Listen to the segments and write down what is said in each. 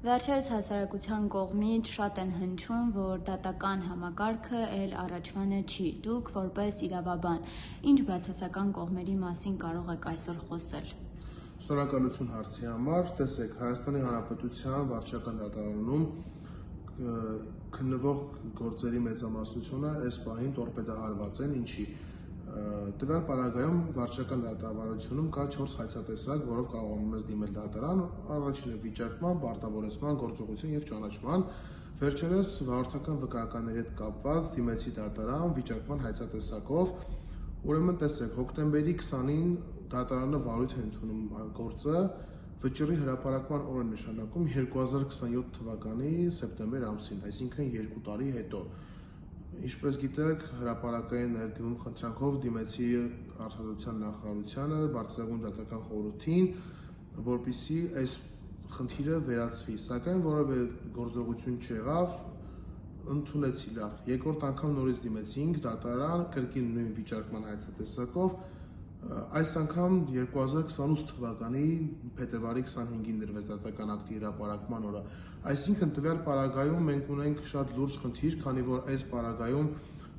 Վերջերս հասարակության կողմից շատ են հնչում, որ դատական համակարգը էլ առաջվան չի։ Դուք որպես իրավաբան, ինչ բացասական կողմերի մասին կարող եք այսօր խոսել։ Շնորհակալություն հարցի համար։ Տեսեք, Հայաստանի Հանրապետության վարչական դատարանում քննվող գործերի մեծամասնությունը այս պահին տորպեդահարված են, ինչի տվյալ պարագայում վարչական դատավարությունում կա 4 հայցատեսակ, որով կարողանում ես դիմել դատարան, առաջինը վիճարկման, պարտավորեցման, գործողություն եւ ճանաչման։ Վերջերս վարորդական վկայականների հետ կապված դիմեցի դատարան վիճարկման հայցատեսակով։ Ուրեմն տեսեք, հոկտեմբերի 20-ին դատարանը վարույթ է ընդունում գործը, վճռի հրապարակման օրը նշանակում 2027 թվականի սեպտեմբեր ամսին, այսինքն 2 տարի հետո։ Ինչպես գիտեք, հրապարակային ներդիմում խնդրանքով դիմեցի Արտադրության նախարարությանը, Բարձրագույն դատական խորհրդին, որպեսզի այս խնդիրը վերացվի, սակայն որևէ գործողություն չեղավ, ընդունեցի լավ։ Երկրորդ անգամ նորից դիմեցինք դատարան, կրկին նույն վիճարկման հայցատեսակով, այս անգամ 2028 թվականի փետրվարի 25-ին դրվեց դատական ակտի հրապարակման օրը։ Այսինքն տվյալ պարագայում մենք ունենք շատ լուրջ խնդիր, քանի որ այս պարագայում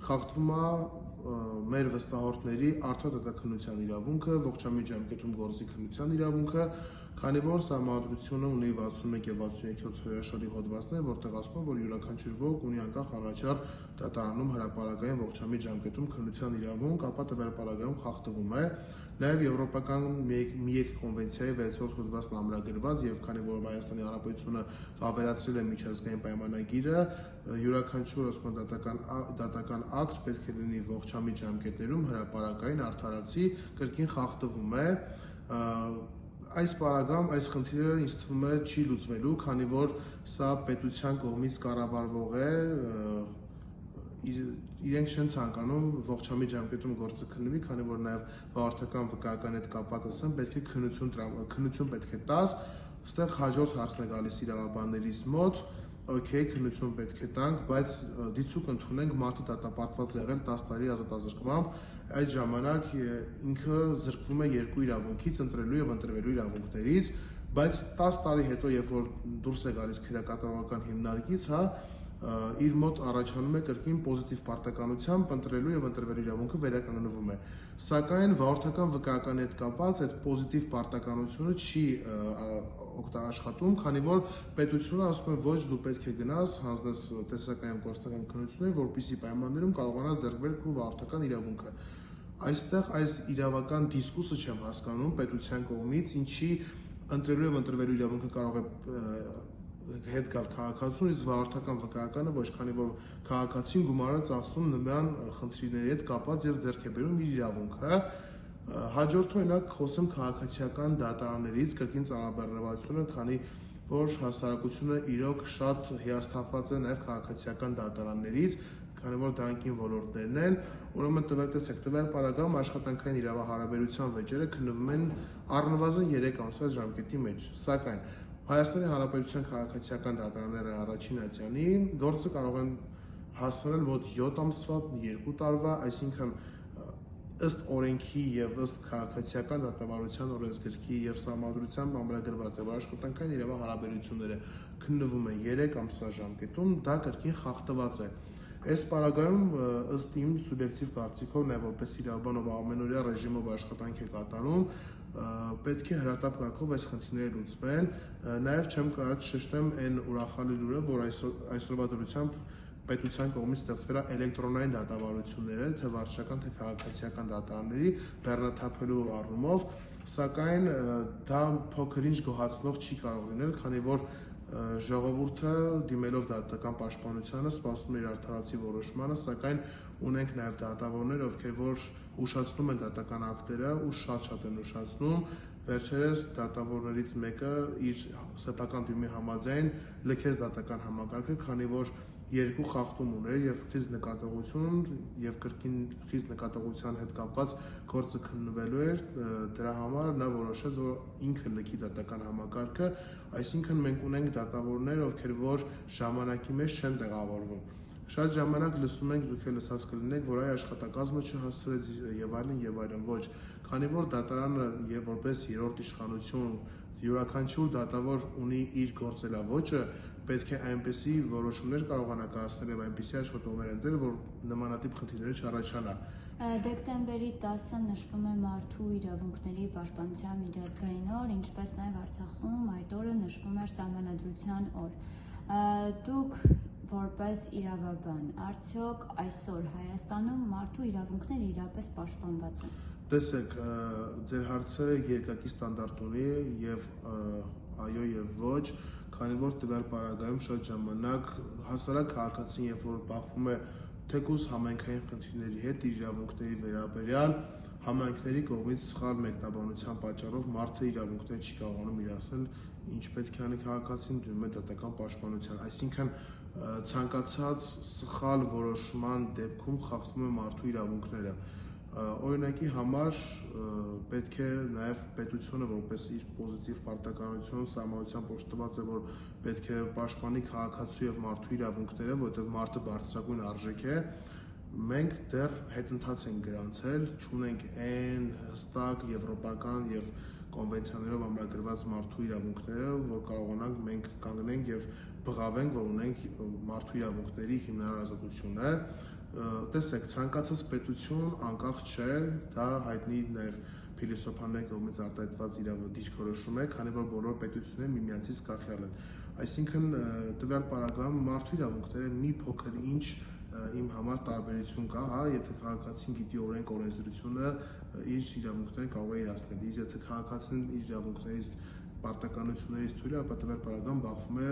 խախտվում է մեր վստահորդների արդար դատաքննության իրավունքը, ողջամիտ ժամկետում գործի քննության իրավունքը, քանի որ Սահմանադրությունը ունի 61 եւ 63-րդ հրաշալի հոդվածներ, որտեղ ասվում է, որ յուրաքանչյուր ոք ունի անկախ առաջար դատարանում հրապարակային ողջամիտ ժամկետում քննության իրավունք, ապա տվյալ պարագայում խախտվում է նաև Եվրոպական ՄԻԵԿ կոնվենցիայի 6-րդ հոդվածն ամրագրված, եւ քանի որ Հայաստանի Հանրապետությունը ավերացրել է միջազգային պայմանագիրը, յուրաքանչյուր դատական ակտ պետք է լինի ողջամիտ ժամկետներում հրապարակային արդարացի, կրկին խախտվում է։ Այս պարագայում այս խնդիրը ինձ թվում է չի լուծվելու, քանի որ սա պետության կողմից կառավարվող է, իրենք չեն ցանկանում ողջամիտ ժամկետում գործը քննվի, քանի որ նաև վարորդական վկայական հետ կապված ասեմ, պետք է քննություն պետք է տաս, այստեղ հաջորդ հարցն է գալիս իրավաբաններից մոտ, օքեյ, քննություն պետք է տանք, բայց դիցուկ ընդունենք մարդը դատապարտված է եղել 10 տարի ազատազրկմամբ, այդ ժամանակ ինքը զրկվում է երկու իրավունքից, ընտրելու եւ ընտրվելու իրավունքներից, բայց 10 տարի հետո, երբ որ դուրս է գալիս քրեակատարողական հիմնարկից, իր մոտ առաջանում է կրկին պոզիտիվ պարտականությամբ ընտրելու եւ ընտրվելու իրավունքը վերականգնվում է։ Սակայն վարորդական վկայականի հետ կապված այդ պոզիտիվ պարտականությունը չի աշխատում, քանի որ պետությունը ասում է ոչ, դու պետք է գնաս հանձնես տեսակային գործնական քննություններ, որպեսզի պայմաններում կարողանաս ձեռք բերել քո վարորդական իրավունքը։ Այստեղ այս իրավական դիսկուրսը չեմ հասկանում պետության կողմից, ինչի ընտրելու եւ ընտրվելու իրավունքը կարող է հետ գալ քաղաքացուն, իսկ վարորդական վկայականը ոչ, քանի որ քաղաքացին գումարը ծախսում նման խնդիրների հետ կապված եւ ձեռք է բերում իր իրավունքը։ Հաջորդը օրինակ խոսեմ քաղաքացիական դատարաններից, կրկին ծանրաբեռնվածությունը, քանի որ հասարակությունը իրոք շատ հիասթափված է նաեւ քաղաքացիական դատարաններից, քանի որ դա անկին ոլորտներն են, ուրեմն տվյալ պարագայում աշխատանքային իրավահարաբերության վեճերը քննվում են առնվազն 3 ամսվա ժամկետի մեջ, սակայն Հայաստանի Հանրապետության քաղաքացիական դատարանները առաջին ատյանի գործը կարող են հասնել մոտ 7 ամսվա, 2 տարվա, այսինքն ըստ օրենքի եւ ըստ քաղաքացիական դատավարության օրենսգրքի եւ Սահմանադրությամբ ամրագրված է, որ աշխատանքային իրավահարաբերությունները քննվում են 3 ամսվա ժամկետում, դա կրկին խախտված է։ Այս պարագայում ըստ իմ սուբյեկտիվ կարծիքով, նաեւ որպես իրավաբան, ով ամենօրյա ռեժիմով աշխատանք է կատարում, պետք է հրատապ կարգով այս խնդիրները լուծվեն, նաև չեմ կարած շեշտեմ այն ուրախալի լուրը, որ այսօրվա դրությամբ պետության կողմից ստեղծվել է էլեկտրոնային դատավարությունները, թե վարչական, թե քաղաքացիական դատարանների բեռնաթափելու առումով, սակայն դա փոքր-ինչ գոհացնող չի կարող լինել, քանի որ ժողովուրդը դիմելով դատական պաշտպանությանը սպասում է իր արդարացի որոշմանը, սակայն ունենք նաև դատավորներ, ովքեր որ ուշացնում են դատական ակտերը ու շատ են ուշացնում։ Վերջերս դատավորներից մեկը իր սեփական դիմի համաձայն լքեց դատական համակարգը, քանի որ երկու խախտում ուներ եւ խիստ նկատողություն եւ կրկին խիստ նկատողության հետ կապված գործը քննվելու էր, դրա համար նա որոշեց, որ ինքը լքի դատական համակարգը, այսինքն մենք ունենք դատավորներ, ովքեր որ ժամանակի մեջ չեն տեղավորվում։ Շատ ժամանակ լսում ենք, դուք էլ լսած կլինեք, որ այ աշխատակազմը չհասցրեց եւ այլն, ոչ, քանի որ դատարանը եւ որպես երրորդ իշխանություն յուրաքանչյուր դատավոր ունի իր գործելավոճը, պետք է այնպեսի որոշումներ կարողանա կայացնել եւ այնպեսի աշխատողներ ընդել, որ նմանատիպ խնդիրները չառաջանա։ Դեկտեմբերի 10-ը նշվում է Մարդու իրավունքների պաշտպանության միջազգային օր, ինչպես նաև Արցախում այդ օրը նշվում էր Սահմանադրության օր։ Դուք որպես իրավաբան, արդյոք այսօր Հայաստանում մարդու իրավունքները իրապես պաշտպանված են։ Տեսեք, ձեր հարցը երկակի ստանդարտ ունի եւ այո եւ ոչ, քանի որ տվյալ պարագայում շատ ժամանակ հասարակ քաղաքացին, երբ որ բախվում է թեկուզ համայնքային խնդիրների հետ իր իրավունքների վերաբերյալ, համայնքների կողմից սխալ մեկնաբանության պատճառով մարդը իրավունքներ չի կարողանում իրացնել, ինչ պետք է անի քաղաքացին, դիմում է դատական պաշտպանության, այսինքն ցանկացած սխալ որոշման դեպքում խախտվում է մարդու իրավունքները։ Օրինակի համար պետք է նաև պետությունը որպես իր պոզիտիվ պարտականություն սահմանության պոշտված է, որ պետք է պաշտպանի քաղաքացու եւ մարդու իրավունքները, որովհետեւ մարդը բարձրագույն արժեք է, մենք դեռ հետընթաց ենք գրանցել, չունենք այն հստակ եվրոպական եւ կոնվենցիաներով ամրագրված մարդու իրավունքները, որ կարողանանք մենք կանգնենք եւ բղավենք, որ ունենք մարդու իրավունքների հիմնարար ազատությունը։ Տեսեք, ցանկացած պետություն անկախ չէ, դա հայտնի նաև փիլիսոփաների կողմից արտահայտված դիրքորոշում է, քանի որ բոլոր պետությունները միմյանցից կախյալ են։ Այսինքն տվյալ պարագայում մարդու իրավունքները մի փոքր ինչ իմ համար տարբերություն կա, հա, եթե քաղաքացին գիտի օրենք օրենսդրությունը իր իրավունքները կարող է իրացնել, իսկ եթե քաղաքացին իր իրավունքներից պարտականություններից թույլ է, ապա տվյալ պարագայում բախվում է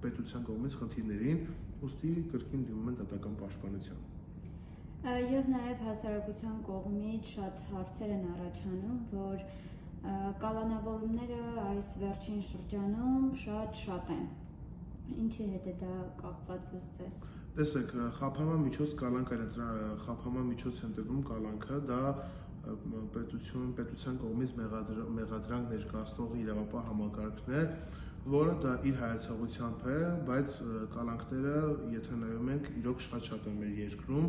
պետության կողմից խնդիրներին, ուստի կրկին դիմում են դատական պաշտպանության։ Եվ նաև հասարակության կողմից շատ հարցեր են առաջանում, որ կալանավորումները այս վերջին շրջանում շատ են։ Ինչի հետ է դա կապված ըստ ձեզ։ Տեսեք, խափանման միջոց կալանքը, խափանման միջոց ընտրվում կալանքը, դա պետության կողմից մեղադրանք ներկայացնող իրավապահ համակարգն է, որը դա իր հայացողությամբ է, բայց կալանքները, եթե նայում ենք, իրոք շատ են մեր երկրում,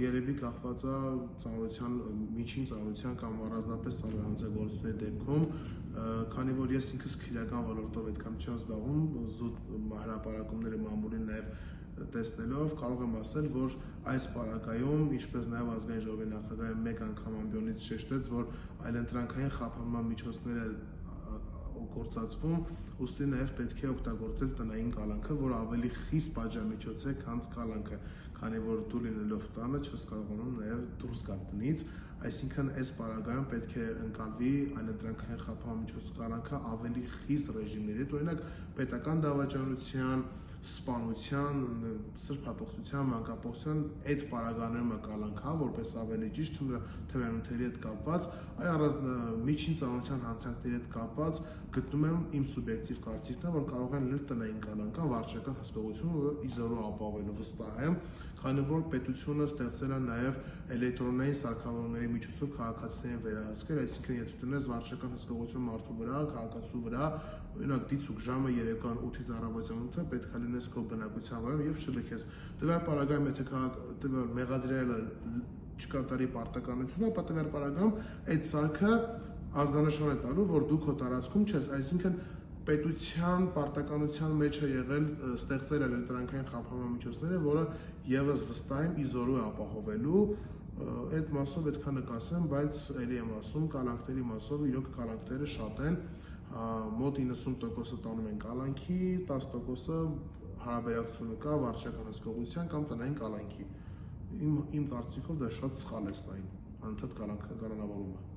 երևի կախված է ծանրության, միջին ծանրության կամ առանձնապես ծանր հանցագործությունների դեպքում, քանի որ ես ինքս քրեական ոլորտով այդքան չեմ զբաղվում, զուտ հրապարակումները մամուլին նաև տեսնելով կարող եմ ասել, որ այս պարագայում, ինչպես նաև ազգային ժողովի նախագահը մեկ անգամ ամբիոնից շեշտեց, որ այլընտրանքային խափանման միջոցները գործածվում, ուստի նաև պետք է օգտագործել տնային կալանքը, որ ավելի խիստ պատժամիջոց է, քան կալանքը, քանի որ դու լինելով տանը չես կարողանում նաև դուրս գալ տնից, այսինքն այս պարագայում պետք է ընկալվի այլընտրանքային խափանման միջոց կալանքը ավելի խիստ ռեժիմների, օրինակ պետական դավաճանության, սպանության, սրբապղծության, մանկապղծության այդ պարագաներում կալանքա, որպես ավելի ճիշտ թմրանյութերի հետ կապված, այ միջին ծանրության հանցանքների հետ կապված գտնում եմ իմ սուբյեկտիվ կարծիքն է, որ կարող են լինել տնային կալանքա, վարչական հսկողությունը, որը իզորու ապահովելու վստահ եմ, քանի որ պետությունը ստեղծել է նաև էլեկտրոնային սարքավորումների միջոցով քաղաքացիներին վերահսկել, այսինքն եթե տնես վարչական հսկողություն մարդու վրա, քաղաքացու վրա, օրինակ դիցուկ ժամը երեկոյան 8-ից առավոտյան 8-ը պետք է լինես քո բնակության վայրում եւ չլքես։ Տվյալ պարագայում եթե մեղադրելը չկատարի պարտականությունը, ապա տվյալ պարագայում այդ սարքը ազդանշան է տալու, որ դու քո տարածքում չես, այսինքն պետության պարտականության մեջ է եղել ստեղծել էլեկտրոնային խափանման միջոցները, որը եւս վստահ եմ իզորու է ապահովելու, այդ մասով այդքան կասեմ, բայց ելի եմ ասում, կալանքների մասով իրոք կալանքները շատ են, մոտ 90%-ը տանում են կալանքի, 10%-ը հարաբերակցությունը կա վարչական հսկողության կամ տնային կալանքի։ Իմ կարծիքով դա շատ սխալ է ստային, անընդհատ կալանավորումը։